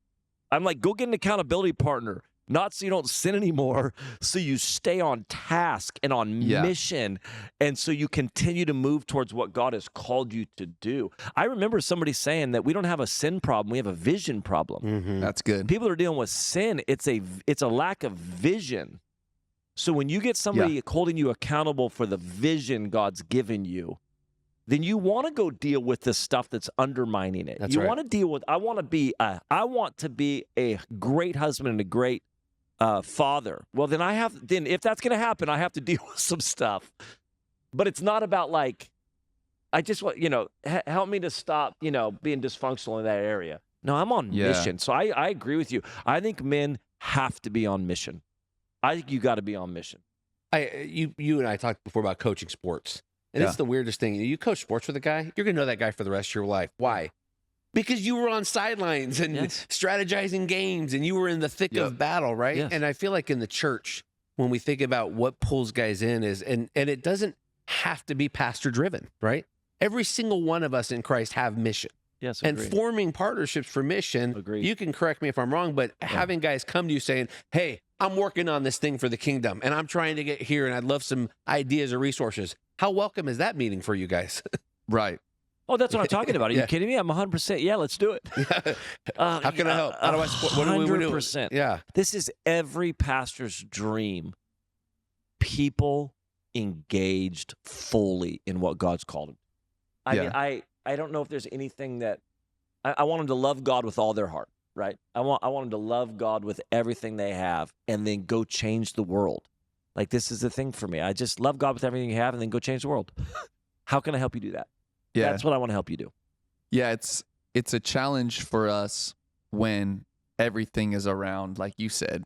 I'm like, go get an accountability partner. Not so you don't sin anymore, so you stay on task and on mission, and so you continue to move towards what God has called you to do. I remember somebody saying that we don't have a sin problem, we have a vision problem. Mm-hmm. That's good. People are dealing with sin, it's a lack of vision. So when you get somebody holding you accountable for the vision God's given you, then you want to go deal with the stuff that's undermining it. That's you right. want to deal with. I want to be a great husband and a great father. Well, then if that's going to happen, I have to deal with some stuff. But it's not about like, I just want, help me to stop, being dysfunctional in that area. No, I'm on mission. So I agree with you. I think men have to be on mission. I think you got to be on mission. You and I talked before about coaching sports. And it's the weirdest thing. You coach sports with a guy, you're going to know that guy for the rest of your life. Why? Because you were on sidelines and strategizing games and you were in the thick of battle, right? Yes. And I feel like in the church, when we think about what pulls guys in and it doesn't have to be pastor driven, right? Every single one of us in Christ have mission. Yes, and forming partnerships for mission. Agreed. You can correct me if I'm wrong, but having guys come to you saying, hey, I'm working on this thing for the kingdom and I'm trying to get here and I'd love some ideas or resources. How welcome is that meeting for you guys? Right. Oh, that's what I'm talking about. Are you kidding me? I'm 100%. Yeah, let's do it. How can I help? How do I support? What do we do? 100%. Yeah. This is every pastor's dream. People engaged fully in what God's called them. I mean, I don't know if there's anything that I want them to love God with all their heart, right? I want them to love God with everything they have and then go change the world. Like, this is the thing for me. I just love God with everything you have and then go change the world. How can I help you do that? Yeah. That's what I want to help you do. Yeah, it's a challenge for us when everything is around, like you said,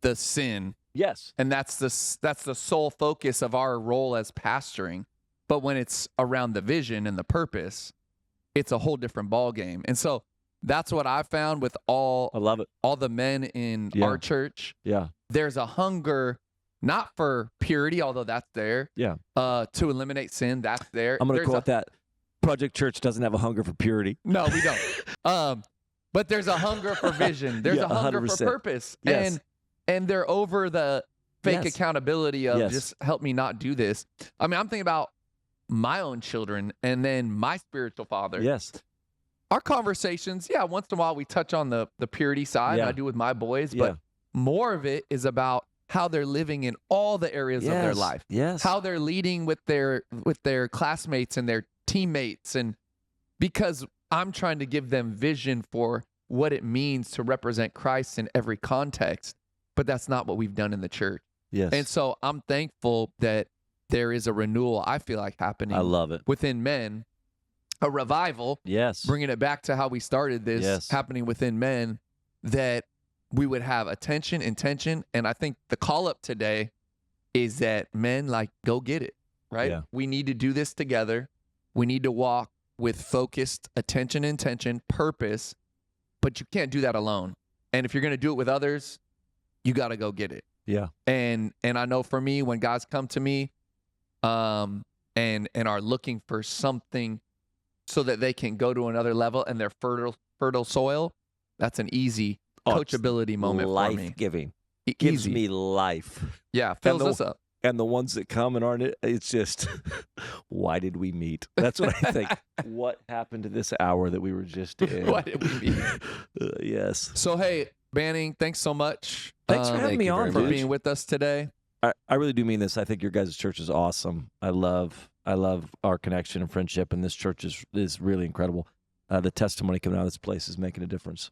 the sin. Yes. And that's the sole focus of our role as pastoring. But when it's around the vision and the purpose, it's a whole different ball game. And so that's what I found with I love it. all the men in our church. Yeah. There's a hunger, not for purity, although that's there. Yeah. To eliminate sin, that's there. I'm going to quote that. Project Church doesn't have a hunger for purity. No, we don't. But there's a hunger for vision. There's a hunger 100%. for purpose. Yes. And they're over the fake accountability of just help me not do this. I mean, I'm thinking about my own children and then my spiritual father. Yes. Our conversations, once in a while we touch on the purity side. I do with my boys, but more of it is about how they're living in all the areas of their life. Yes. How they're leading with their classmates and their teammates, and because I'm trying to give them vision for what it means to represent Christ in every context, but that's not what we've done in the church. Yes. And so I'm thankful that there is a renewal, I feel like, happening. I love it. Within men, a revival. Yes. Bringing it back to how we started this, happening within men, that we would have attention, intention. And I think the call up today is that men, like, go get it, right? Yeah. We need to do this together. We need to walk with focused attention, intention, purpose, but you can't do that alone. And if you're going to do it with others, you got to go get it. Yeah. And I know for me, when guys come to me and are looking for something so that they can go to another level and they're fertile soil, that's an easy coachability moment for me. Life-giving. It gives me life. Yeah, fills us up. And the ones that come and aren't, it's just, why did we meet? That's what I think. What happened to this hour that we were just in? Why did we meet? Yes. So, hey, Banning, thanks so much. Thanks for having me on, for being with us today. I really do mean this. I think your guys' church is awesome. I love our connection and friendship, and this church is really incredible. The testimony coming out of this place is making a difference.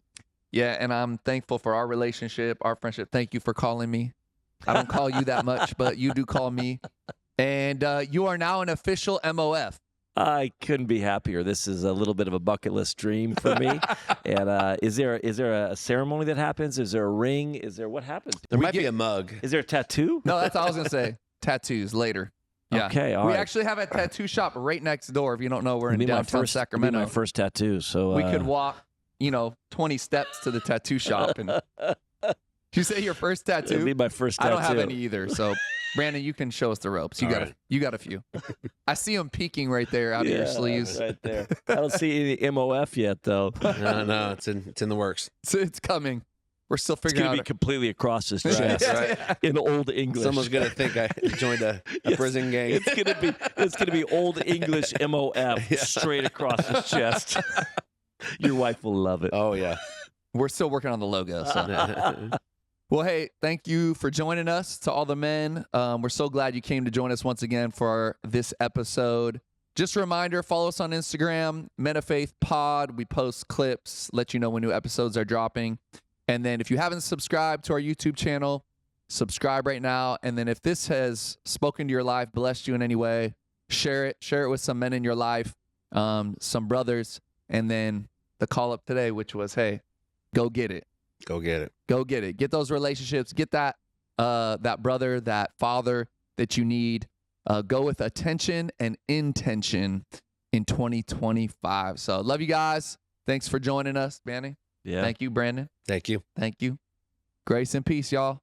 Yeah, and I'm thankful for our relationship, our friendship. Thank you for calling me. I don't call you that much, but you do call me. And you are now an official MOF. I couldn't be happier. This is a little bit of a bucket list dream for me. And is there a ceremony that happens? Is there a ring? Is there what happens? There might be a mug. Is there a tattoo? No, that's all I was gonna say. Tattoos later. Yeah. Okay. All we right. actually have a tattoo shop right next door. If you don't know, we're in downtown Sacramento. It'd be my first tattoo. So we could walk, 20 steps to the tattoo shop. And did you say your first tattoo? It'd be my first tattoo. I don't have any either. So, Brandon, you can show us the ropes. You got a few. I see them peeking right there out of your sleeves. Right there. I don't see any MOF yet, though. No, it's in the works. So it's coming. We're still figuring out. It's going to be completely across his chest, right? In Old English. Someone's going to think I joined a prison gang. It's going to be Old English MOF straight across his chest. Your wife will love it. Oh yeah. We're still working on the logo. So. Well, hey, thank you for joining us. To all the men, we're so glad you came to join us once again for this episode. just a reminder, follow us on Instagram, Metafaith Pod. We post clips, let you know when new episodes are dropping. And then if you haven't subscribed to our YouTube channel, subscribe right now. And then if this has spoken to your life, blessed you in any way, share it. Share it with some men in your life, some brothers. And then the call up today, which was, hey, go get it. Go get it. Go get it. Get those relationships. Get that brother, that father that you need. Go with attention and intention in 2025. So love you guys. Thanks for joining us, Banning. Yeah. Thank you, Brandon. Thank you. Thank you. Grace and peace, y'all.